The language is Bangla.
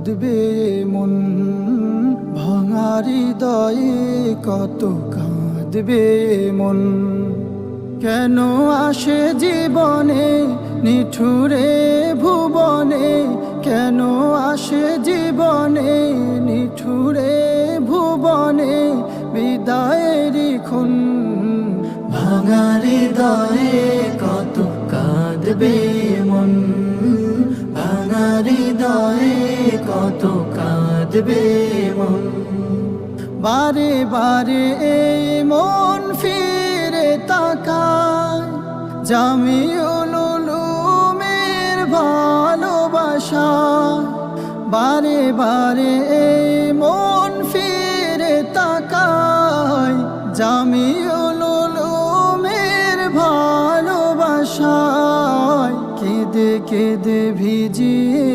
কাঁদবে মন, ভাঙা হৃদয়ে কত কাঁদবে মন। কেন আসে জীবনে নিঠুরে ভুবনে, কেন আসে জীবনে নিঠুরে ভুবনে বিদায়েরই খুন। ভাঙা হৃদয়ে কত কাঁদবে মন, ভাঙা হৃদয়ে কত কাঁদবে মন। বারে বারে এই মন ফিরে তাকায় জামিউল উলুমের ভালোবাসা। বারে বারে এই মন ফিরে তাকায় জামিউল উলুমের ভালোবাসায়। কেঁদে কেঁদে ভিজিয়ে